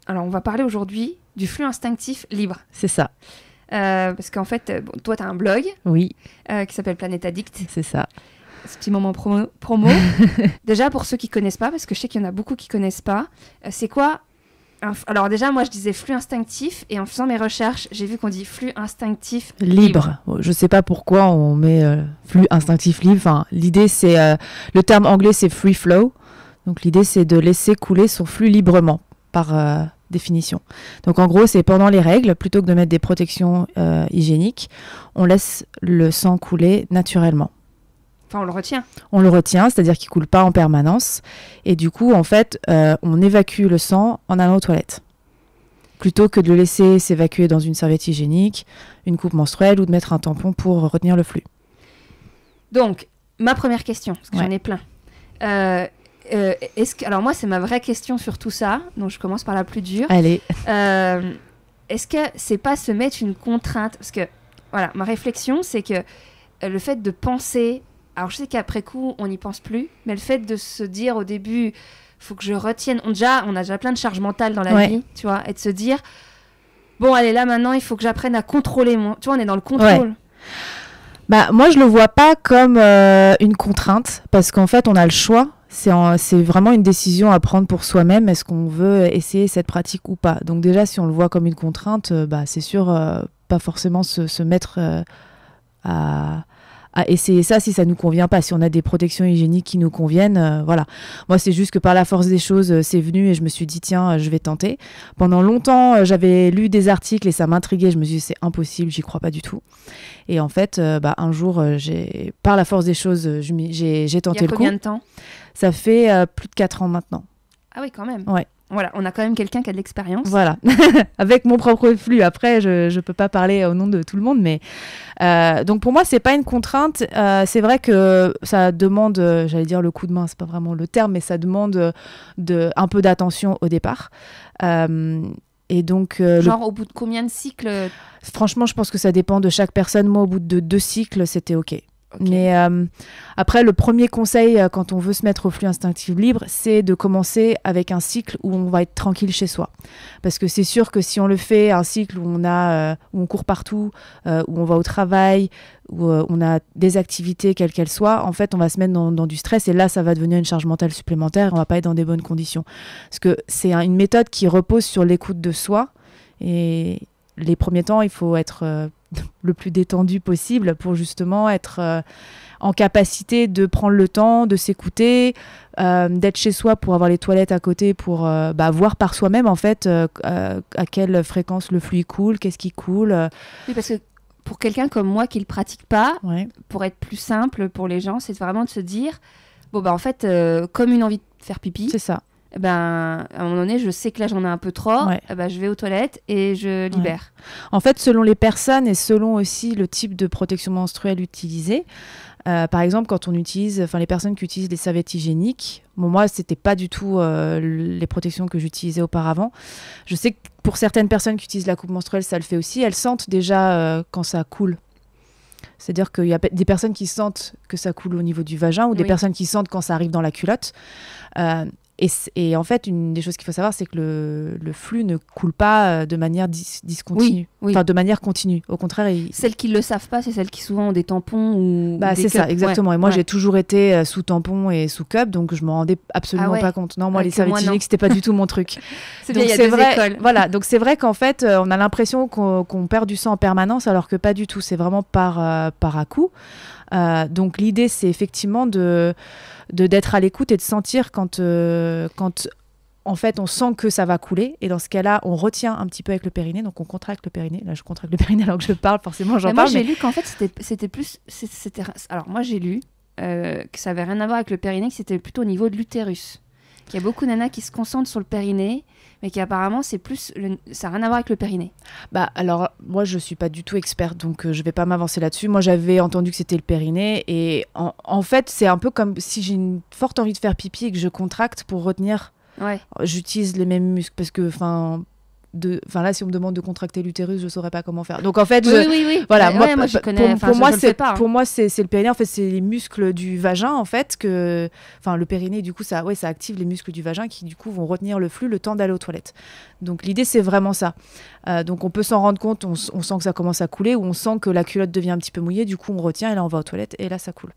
Alors, on va parler aujourd'hui du flux instinctif libre. C'est ça. Parce qu'en fait, toi, tu as un blog Oui, qui s'appelle Planète Addict. c'est ça. Ce petit moment promo. Déjà, pour ceux qui connaissent pas, parce que je sais qu'il y en a beaucoup qui connaissent pas, c'est quoi alors déjà, moi, je disais flux instinctif, et en faisant mes recherches, j'ai vu qu'on dit flux instinctif libre. Je sais pas pourquoi on met flux instinctif libre. Enfin, l'idée, c'est... le terme anglais, c'est free flow. Donc, l'idée, c'est de laisser couler son flux librement, par définition. Donc, en gros, c'est pendant les règles, plutôt que de mettre des protections hygiéniques, on laisse le sang couler naturellement. Enfin, on le retient. On le retient, c'est-à-dire qu'il ne coule pas en permanence. Et du coup, en fait, on évacue le sang en allant aux toilettes. Plutôt que de le laisser s'évacuer dans une serviette hygiénique, une coupe menstruelle ou de mettre un tampon pour retenir le flux. Donc, ma première question, parce que j'en ai plein. Alors moi, c'est ma vraie question sur tout ça, donc je commence par la plus dure. Allez. Est-ce que c'est pas se mettre une contrainte? Parce que, voilà, ma réflexion, c'est que le fait de penser... Alors, je sais qu'après coup, on n'y pense plus, mais le fait de se dire au début, faut que je retienne... On a déjà plein de charges mentales dans la vie, tu vois, et de se dire, bon, allez, là, maintenant, il faut que j'apprenne à contrôler mon... Tu vois, on est dans le contrôle. Ouais. Bah, moi, je le vois pas comme une contrainte, parce qu'en fait, on a le choix. C'est vraiment une décision à prendre pour soi-même. Est-ce qu'on veut essayer cette pratique ou pas? Donc déjà, si on le voit comme une contrainte, c'est sûr, pas forcément se mettre à essayer ça si ça nous convient pas. Si on a des protections hygiéniques qui nous conviennent, voilà. Moi, c'est juste que par la force des choses, c'est venu et je me suis dit, tiens, je vais tenter. Pendant longtemps, j'avais lu des articles et ça m'intriguait. Je me suis dit, c'est impossible, j'y crois pas du tout. Et en fait, un jour, par la force des choses, j'ai tenté le coup. Il y a combien de temps? Ça fait plus de 4 ans maintenant. Ah oui, quand même. Ouais. Voilà, on a quand même quelqu'un qui a de l'expérience. Voilà, avec mon propre flux. Après, je peux pas parler au nom de tout le monde, mais donc pour moi, c'est pas une contrainte. C'est vrai que ça demande, j'allais dire le coup de main, c'est pas vraiment le terme, mais ça demande un peu d'attention au départ. Et donc, genre au bout de combien de cycles? Franchement, je pense que ça dépend de chaque personne. Moi, au bout de 2 cycles, c'était OK. Mais après, le premier conseil quand on veut se mettre au flux instinctif libre, c'est de commencer avec un cycle où on va être tranquille chez soi. Parce que c'est sûr que si on le fait un cycle où on court partout, où on va au travail, où on a des activités quelles qu'elles soient, en fait, on va se mettre dans du stress et là, ça va devenir une charge mentale supplémentaire et on va pas être dans des bonnes conditions. Parce que c'est une méthode qui repose sur l'écoute de soi et les premiers temps, il faut être le plus détendu possible pour justement être en capacité de prendre le temps, de s'écouter, d'être chez soi pour avoir les toilettes à côté, pour voir par soi-même en fait à quelle fréquence le flux coule, qu'est-ce qui coule. Oui, parce que pour quelqu'un comme moi qui ne le pratique pas, Ouais. pour être plus simple pour les gens, c'est vraiment de se dire, en fait, comme une envie de faire pipi. C'est ça. À un moment donné, je sais que là, j'en ai un peu trop. Ouais. Je vais aux toilettes et je libère. Ouais. En fait, selon les personnes et selon aussi le type de protection menstruelle utilisée, par exemple, quand on utilise, les personnes qui utilisent des serviettes hygiéniques, moi, c'était pas du tout les protections que j'utilisais auparavant. Je sais que pour certaines personnes qui utilisent la coupe menstruelle, ça le fait aussi. Elles sentent déjà quand ça coule. C'est-à-dire qu'il y a des personnes qui sentent que ça coule au niveau du vagin ou des personnes qui sentent quand ça arrive dans la culotte. Et en fait, une des choses qu'il faut savoir, c'est que le flux ne coule pas de manière discontinue. Oui. Enfin, de manière continue. Au contraire, celles qui ne le savent pas, c'est celles qui souvent ont des tampons ou des c'est cups. ça, exactement. Et moi, j'ai toujours été sous tampon et sous cup, donc je me rendais absolument pas compte. Non, moi, les serviettes hygiéniques, c'était pas du tout mon truc. Il y a deux écoles. Voilà, donc c'est vrai qu'en fait, on a l'impression qu'on perd du sang en permanence, alors que pas du tout. C'est vraiment par à-coup. Donc l'idée, c'est effectivement d'être à l'écoute et de sentir quand en fait on sent que ça va couler, et dans ce cas-là on retient un petit peu avec le périnée, donc on contracte le périnée. Là je contracte le périnée alors que je parle, forcément j'en parle. Moi j'ai lu qu'en fait c'était plus alors moi j'ai lu que ça avait rien à voir avec le périnée, que c'était plutôt au niveau de l'utérus, qu'il y a beaucoup de nanas qui se concentrent sur le périnée, mais qu'apparemment c'est plus ça n'a rien à voir avec le périnée. Alors moi je suis pas du tout experte, donc je vais pas m'avancer là-dessus. Moi j'avais entendu que c'était le périnée, et en fait c'est un peu comme si j'ai une forte envie de faire pipi et que je contracte pour retenir. Ouais. J'utilise les mêmes muscles parce que enfin là, si on me demande de contracter l'utérus, je saurais pas comment faire. Donc en fait, oui. voilà, Moi, je connais. Pour moi, c'est le périnée. En fait, c'est les muscles du vagin, en fait, enfin le périnée, du coup, ça active les muscles du vagin qui du coup vont retenir le flux le temps d'aller aux toilettes. Donc l'idée, c'est vraiment ça. Donc on peut s'en rendre compte, on sent que ça commence à couler, ou on sent que la culotte devient un petit peu mouillée, du coup on retient et là on va aux toilettes et là ça coule.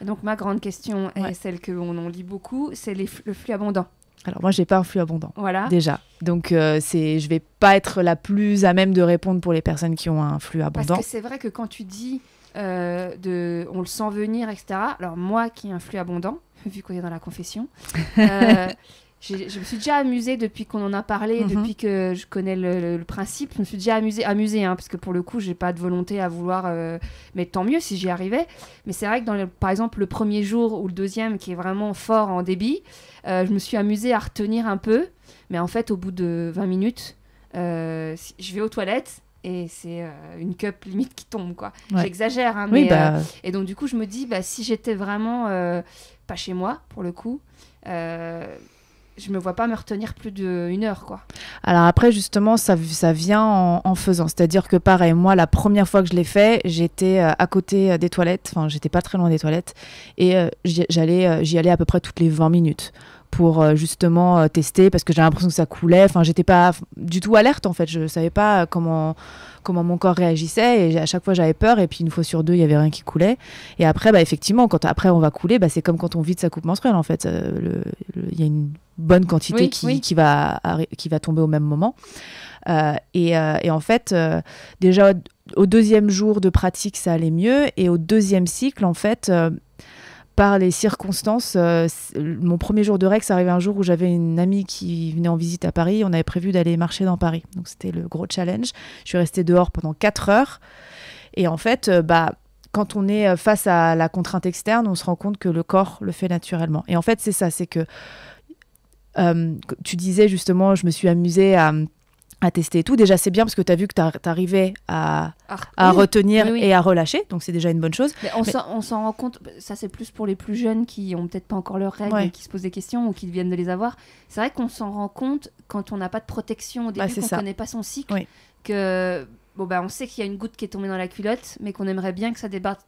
Donc ma grande question est celle qu'on en lit beaucoup, c'est le flux abondant. Alors moi j'ai pas un flux abondant, voilà. Déjà. Donc je vais pas être la plus à même de répondre pour les personnes qui ont un flux abondant. Parce que c'est vrai que quand tu dis on le sent venir, etc. Alors moi qui ai un flux abondant, vu qu'on est dans la confession, je me suis déjà amusée depuis qu'on en a parlé, depuis que je connais le principe. Je me suis déjà amusée parce que pour le coup, j'ai pas de volonté à vouloir. Mais tant mieux si j'y arrivais. Mais c'est vrai que par exemple, le premier jour ou le deuxième, qui est vraiment fort en débit, je me suis amusée à retenir un peu. Mais en fait, au bout de 20 minutes, je vais aux toilettes. Et c'est une cup limite qui tombe, quoi. Ouais. J'exagère, mais... et donc, du coup, je me dis, si j'étais vraiment pas chez moi, pour le coup, je me vois pas me retenir plus d'1 heure, quoi. Alors après, justement, ça vient en faisant. C'est-à-dire que pareil, moi, la première fois que je l'ai fait, j'étais à côté des toilettes. Enfin, j'étais pas très loin des toilettes. Et j'y allais à peu près toutes les 20 minutes pour justement tester, parce que j'avais l'impression que ça coulait. Enfin, j'étais pas du tout alerte, en fait. Je savais pas comment mon corps réagissait, et à chaque fois j'avais peur, et puis une fois sur deux il y avait rien qui coulait. Et après effectivement, quand après on va couler, c'est comme quand on vide sa coupe menstruelle, en fait. Il y a une bonne quantité qui va tomber au même moment, et en fait déjà au deuxième jour de pratique ça allait mieux, et au deuxième cycle, en fait, par les circonstances, mon premier jour de règles, ça arrivait un jour où j'avais une amie qui venait en visite à Paris. On avait prévu d'aller marcher dans Paris. Donc c'était le gros challenge. Je suis restée dehors pendant 4 heures. Et en fait, quand on est face à la contrainte externe, on se rend compte que le corps le fait naturellement. Et en fait, c'est ça, c'est que tu disais justement, je me suis amusée à tester et tout. Déjà, c'est bien parce que tu as vu que tu arrivais à retenir et à relâcher. Donc, c'est déjà une bonne chose. On s'en rend compte. Ça, c'est plus pour les plus jeunes qui n'ont peut-être pas encore leurs règles et qui se posent des questions ou qui viennent de les avoir. C'est vrai qu'on s'en rend compte quand on n'a pas de protection au début, qu'on ne connaît pas son cycle, que... on sait qu'il y a une goutte qui est tombée dans la culotte, mais qu'on aimerait bien que ça déborde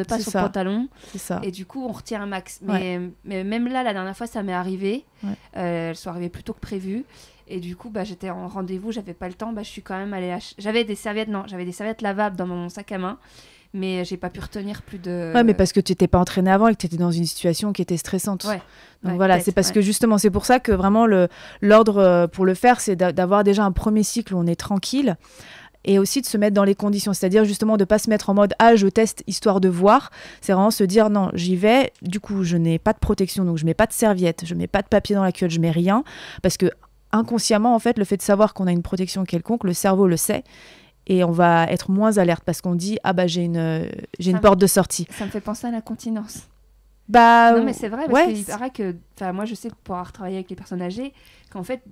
pas sur le pantalon. C'est ça. Et du coup, on retire un max. Mais même là, la dernière fois, ça m'est arrivé. Elles sont arrivées plus tôt que prévu. Et du coup, j'étais en rendez-vous, j'avais pas le temps. Je suis quand même allée j'avais des serviettes lavables dans mon sac à main. Mais j'ai pas pu retenir plus de... Ouais, mais parce que tu n'étais pas entraînée avant et que tu étais dans une situation qui était stressante. Donc voilà, c'est parce que justement, c'est pour ça que vraiment l'ordre pour le faire, c'est d'avoir déjà un premier cycle où on est tranquille. Et aussi de se mettre dans les conditions, c'est-à-dire justement de ne pas se mettre en mode « Ah, je teste histoire de voir ». C'est vraiment se dire « Non, j'y vais, du coup, je n'ai pas de protection, donc je ne mets pas de serviette, je ne mets pas de papier dans la culotte, je ne mets rien. » Parce que inconsciemment, en fait, le fait de savoir qu'on a une protection quelconque, le cerveau le sait, et on va être moins alerte parce qu'on dit « Ah j'ai une porte de sortie ». Ça me fait penser à l'incontinence. Non, mais c'est vrai, parce qu'il paraît que... moi, je sais que pour avoir travaillé avec les personnes âgées, qu'en fait,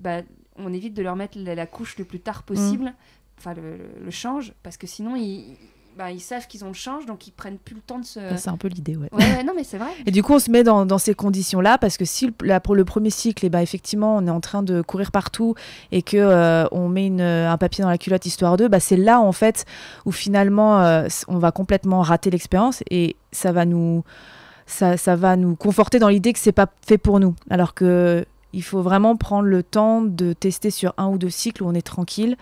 on évite de leur mettre la couche le plus tard possible, le change, parce que sinon ils savent qu'ils ont le change, donc ils prennent plus le temps de se... C'est un peu l'idée, non, mais c'est vrai. Et du coup, on se met dans ces conditions-là, parce que si pour le premier cycle, effectivement, on est en train de courir partout et que on met un papier dans la culotte histoire d'eux, c'est là, en fait, où finalement, on va complètement rater l'expérience, et ça va nous conforter dans l'idée que c'est pas fait pour nous. Alors que il faut vraiment prendre le temps de tester sur 1 ou 2 cycles où on est tranquille,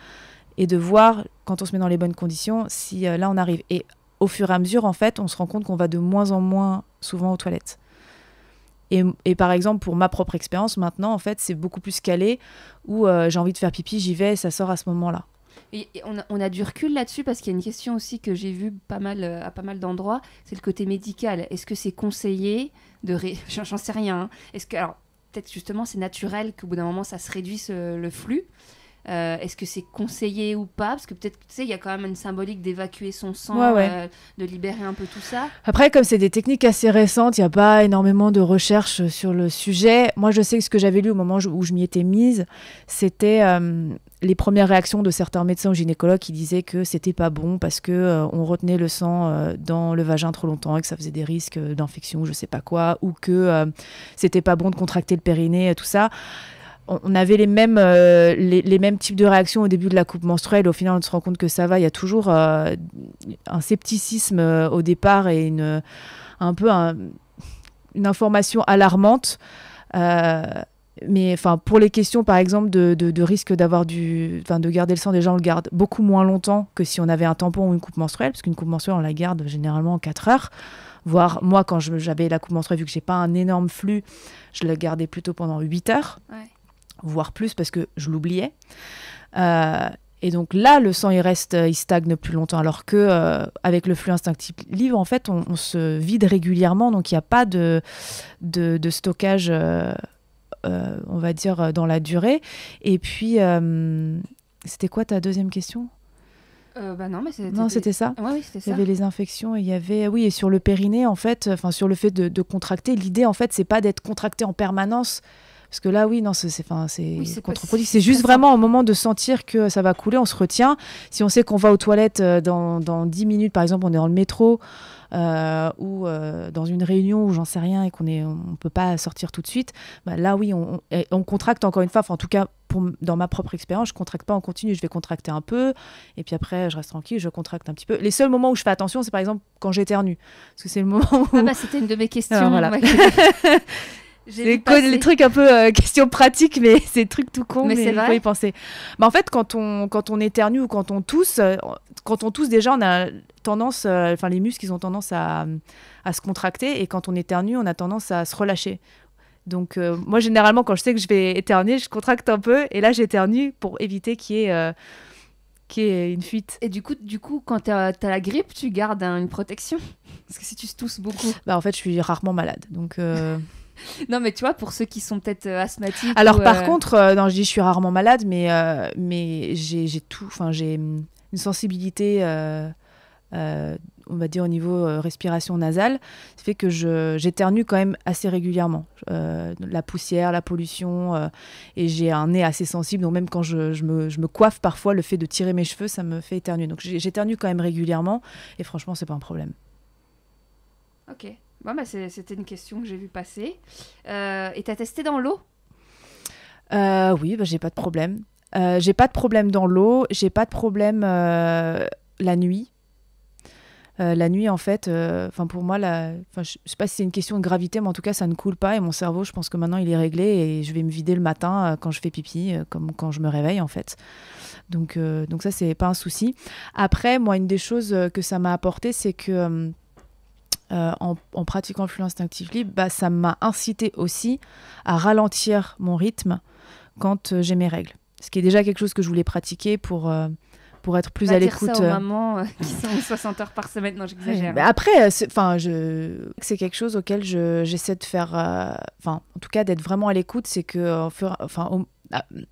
et de voir, quand on se met dans les bonnes conditions, si là on arrive. Et au fur et à mesure, en fait, on se rend compte qu'on va de moins en moins souvent aux toilettes. Et par exemple, pour ma propre expérience, maintenant, en fait, c'est beaucoup plus calé, où j'ai envie de faire pipi, j'y vais, et ça sort à ce moment-là. Et on a du recul là-dessus, parce qu'il y a une question aussi que j'ai vue à pas mal d'endroits, c'est le côté médical. Est-ce que c'est conseillé de... J'en sais rien. Est-ce que... Alors, peut-être justement, c'est naturel qu'au bout d'un moment, ça se réduise le flux. Est-ce que c'est conseillé ou pas? Parce que peut-être, tu sais, il y a quand même une symbolique d'évacuer son sang, de libérer un peu tout ça. Après, comme c'est des techniques assez récentes, il n'y a pas énormément de recherches sur le sujet. Moi, je sais que ce que j'avais lu au moment où je m'y étais mise, c'était les premières réactions de certains médecins ou gynécologues qui disaient que c'était pas bon parce que on retenait le sang dans le vagin trop longtemps et que ça faisait des risques d'infection ou je sais pas quoi, ou que c'était pas bon de contracter le périnée, tout ça. on avait les mêmes types de réactions au début de la coupe menstruelle. Au final, on se rend compte que ça va. Il y a toujours un scepticisme au départ et une information alarmante. Mais pour les questions, par exemple, de risque de garder le sang, déjà, on le garde beaucoup moins longtemps que si on avait un tampon ou une coupe menstruelle, parce qu'une coupe menstruelle, on la garde généralement en 4 heures. Voire, moi, quand j'avais la coupe menstruelle, vu que j'ai pas un énorme flux, je la gardais plutôt pendant 8 heures, voire plus, parce que je l'oubliais. Et donc là, le sang, il stagne plus longtemps, alors que avec le flux instinctif libre, en fait, on se vide régulièrement, donc il n'y a pas de stockage, on va dire, dans la durée. Et puis, c'était quoi ta deuxième question ? Non, c'était ça. Oui, c'était ça. Il y avait les infections, et il y avait et sur le périnée, en fait, sur le fait de contracter. L'idée, en fait, c'est pas d'être contracté en permanence. Parce que là, c'est contre-productif. C'est juste vraiment au moment de sentir que ça va couler, on se retient. Si on sait qu'on va aux toilettes dans 10 minutes, par exemple, on est dans le métro ou dans une réunion où j'en sais rien et on peut pas sortir tout de suite, là, oui, on contracte encore une fois. En tout cas, dans ma propre expérience, je contracte pas en continu. Je vais contracter un peu et puis après, je reste tranquille, je contracte un petit peu. Les seuls moments où je fais attention, c'est par exemple quand j'éternue. Parce que c'est le moment où... c'était une de mes questions. Voilà. Les trucs un peu questions pratiques, mais c'est des trucs tout con, mais il faut y penser. En fait, quand on éternue ou quand on tousse déjà, on a tendance, les muscles, ils ont tendance à se contracter, et quand on éternue, on a tendance à se relâcher. Donc, moi, généralement, quand je sais que je vais éternuer, je contracte un peu, et là, j'éternue pour éviter qu'il y ait une fuite. Et du coup, quand t'as la grippe, tu gardes une protection ? Parce que si tu tousses beaucoup... En fait, je suis rarement malade, donc... Non, mais tu vois, pour ceux qui sont peut-être asthmatiques... Alors, par contre, je dis je suis rarement malade, mais j'ai tout... j'ai une sensibilité... on va dire au niveau respiration nasale, ça fait que j'éternue quand même assez régulièrement. La poussière, la pollution, et j'ai un nez assez sensible, donc même quand je me coiffe parfois, le fait de tirer mes cheveux, ça me fait éternuer. Donc j'éternue quand même régulièrement, et franchement, c'est pas un problème. Ok. C'était une question que j'ai vue passer. Et t'as testé dans l'eau ? Oui, j'ai pas de problème. J'ai pas de problème dans l'eau, j'ai pas de problème la nuit. La nuit, en fait, pour moi, je sais pas si c'est une question de gravité, mais en tout cas, ça ne coule pas. Et mon cerveau, je pense que maintenant, il est réglé et je vais me vider le matin quand je fais pipi, comme quand je me réveille, en fait. Donc ça, c'est pas un souci. Après, moi, une des choses que ça m'a apporté, c'est que en pratiquant le flux instinctif libre, ça m'a incité aussi à ralentir mon rythme quand j'ai mes règles. Ce qui est déjà quelque chose que je voulais pratiquer pour être plus à l'écoute. Dire ça aux mamans qui sont 60 heures par semaine. Non, j'exagère. Mais après, c'est quelque chose auquel j'essaie de faire... en tout cas, d'être vraiment à l'écoute, c'est que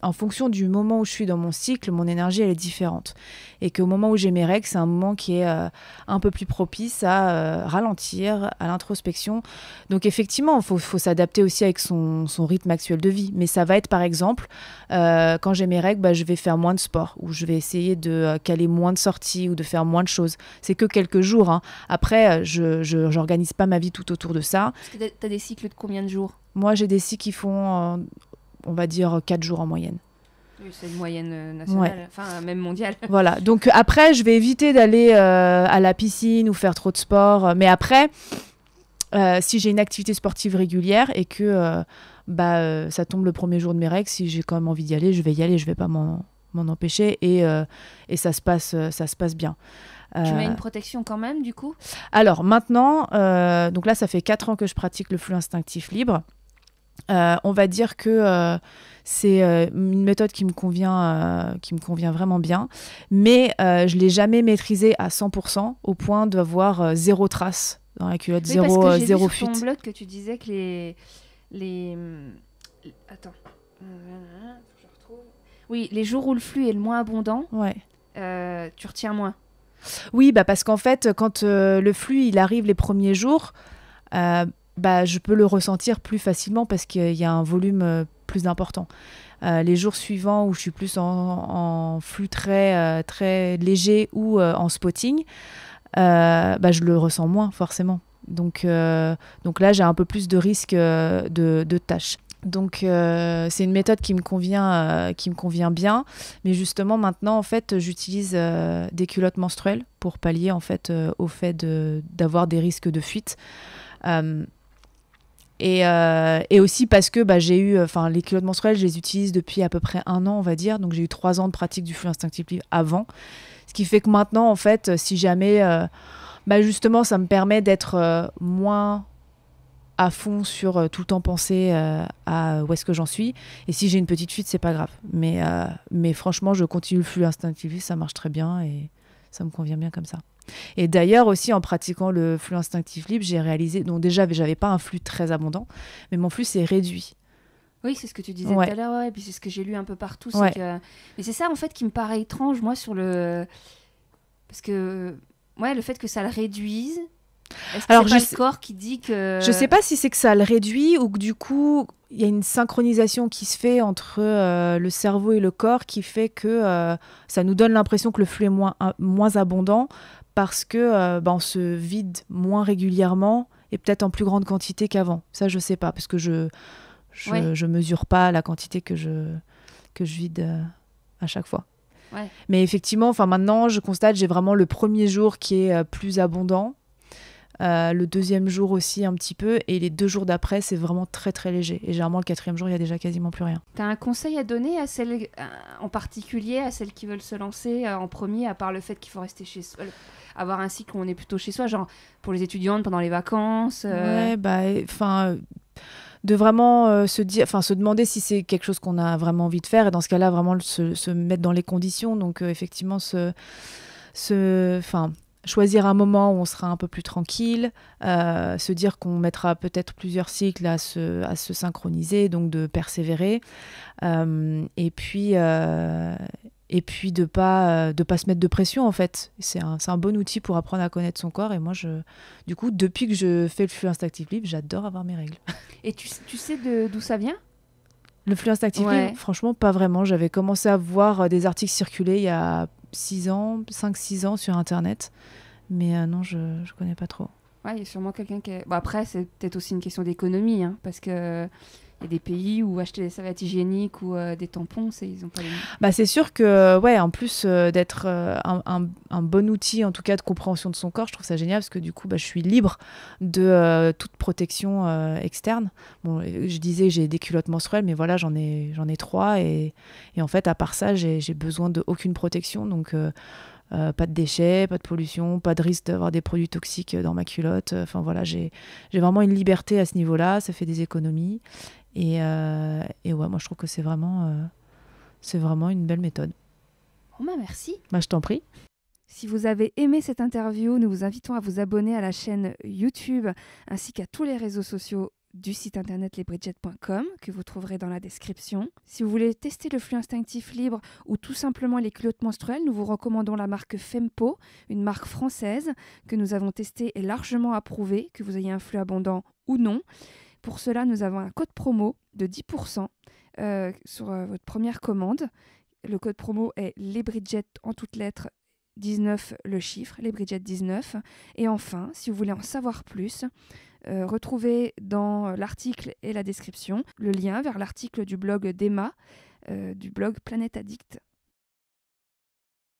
en fonction du moment où je suis dans mon cycle, mon énergie, elle est différente. Et qu'au moment où j'ai mes règles, c'est un moment qui est un peu plus propice à ralentir, à l'introspection. Donc effectivement, il faut s'adapter aussi avec son rythme actuel de vie. Mais ça va être, par exemple, quand j'ai mes règles, je vais faire moins de sport, ou je vais essayer de caler moins de sorties, ou de faire moins de choses. C'est que quelques jours. Hein. Après, je n'organise pas ma vie tout autour de ça. Parce que tu as des cycles de combien de jours ? Moi, j'ai des cycles qui font... on va dire 4 jours en moyenne. Oui, c'est une moyenne nationale, même mondiale. Voilà, donc après, je vais éviter d'aller à la piscine ou faire trop de sport. Mais après, si j'ai une activité sportive régulière et que ça tombe le premier jour de mes règles, si j'ai quand même envie d'y aller, je vais y aller, je ne vais pas m'en empêcher et ça se passe bien. Tu mets une protection quand même, du coup ? Alors maintenant, donc là, ça fait 4 ans que je pratique le flux instinctif libre. On va dire que c'est une méthode qui me convient vraiment bien, mais je ne l'ai jamais maîtrisée à 100% au point d'avoir zéro trace dans la culotte, zéro fuite. Parce que j'ai vu sur fuite. ton blog que tu disais que Attends. Je retrouve. Oui, les jours où le flux est le moins abondant, tu retiens moins. Oui, parce qu'en fait, quand le flux il arrive les premiers jours... je peux le ressentir plus facilement parce qu'il y a un volume plus important. Les jours suivants où je suis plus en flux très, très léger ou en spotting, je le ressens moins forcément. Donc là, j'ai un peu plus de risque de tâches. Donc c'est une méthode qui me convient bien, mais justement maintenant en fait j'utilise des culottes menstruelles pour pallier en fait au fait d'avoir des risques de fuite. Et aussi parce que j'ai eu, les culottes menstruelles, je les utilise depuis à peu près 1 an, on va dire. Donc j'ai eu 3 ans de pratique du flux instinctif libre avant. Ce qui fait que maintenant, en fait, si jamais, justement, ça me permet d'être moins à fond sur tout le temps penser à où est-ce que j'en suis. Et si j'ai une petite fuite, c'est pas grave. Mais franchement, je continue le flux instinctif libre, ça marche très bien et ça me convient bien comme ça. Et d'ailleurs aussi en pratiquant le flux instinctif libre, j'ai réalisé, donc déjà j'avais pas un flux très abondant, mais mon flux s'est réduit. Oui, c'est ce que tu disais tout à l'heure, et puis c'est ce que j'ai lu un peu partout. Ouais. Mais c'est ça en fait qui me paraît étrange, moi, parce que le fait que ça le réduise. Est-ce que c'est pas le corps qui dit que... Je sais pas si c'est que ça le réduit ou que du coup il y a une synchronisation qui se fait entre le cerveau et le corps qui fait que ça nous donne l'impression que le flux est moins abondant parce que on se vide moins régulièrement et peut-être en plus grande quantité qu'avant. Ça je sais pas parce que je mesure pas la quantité que je vide à chaque fois. Ouais. Mais effectivement, maintenant je constate j'ai vraiment le premier jour qui est plus abondant. Le deuxième jour aussi un petit peu et les 2 jours d'après c'est vraiment très très léger et généralement le 4e jour il y a déjà quasiment plus rien. T'as un conseil à donner à celles en particulier à celles qui veulent se lancer en premier, à part le fait qu'il faut rester chez soi, avoir un cycle où on est plutôt chez soi, genre pour les étudiantes pendant les vacances de vraiment se demander si c'est quelque chose qu'on a vraiment envie de faire et dans ce cas-là vraiment se mettre dans les conditions, donc effectivement choisir un moment où on sera un peu plus tranquille, se dire qu'on mettra peut-être plusieurs cycles à se synchroniser, donc de persévérer, et puis de pas se mettre de pression en fait. C'est un bon outil pour apprendre à connaître son corps et moi du coup depuis que je fais le flux instinctif libre, j'adore avoir mes règles. Et tu sais d'où ça vient ? Le flux instinctif libre, franchement pas vraiment. J'avais commencé à voir des articles circuler il y a 5-6 ans sur internet, mais non je connais pas trop. Ouais, il y a sûrement quelqu'un qui après c'est peut-être aussi une question d'économie parce que il y a des pays où acheter des serviettes hygiéniques ou des tampons, ils ont pas les... c'est sûr que en plus d'être un bon outil en tout cas de compréhension de son corps, je trouve ça génial parce que du coup je suis libre de toute protection externe. Bon, je disais j'ai des culottes menstruelles, mais voilà j'en ai 3 et en fait à part ça j'ai besoin de aucune protection, donc pas de déchets, pas de pollution, pas de risque d'avoir des produits toxiques dans ma culotte. Enfin voilà, j'ai vraiment une liberté à ce niveau-là, ça fait des économies. Et moi je trouve que c'est vraiment une belle méthode. Bon merci. Je t'en prie. Si vous avez aimé cette interview, nous vous invitons à vous abonner à la chaîne YouTube ainsi qu'à tous les réseaux sociaux du site internet lesbridget.com que vous trouverez dans la description. Si vous voulez tester le flux instinctif libre ou tout simplement les culottes menstruelles, nous vous recommandons la marque Fempo, une marque française que nous avons testée et largement approuvée, que vous ayez un flux abondant ou non. Pour cela, nous avons un code promo de 10% sur votre première commande. Le code promo est lesbridget en toutes lettres, 19 le chiffre, lesbridget 19. Et enfin, si vous voulez en savoir plus, retrouvez dans l'article et la description le lien vers l'article du blog d'Emma, du blog Planète Addict.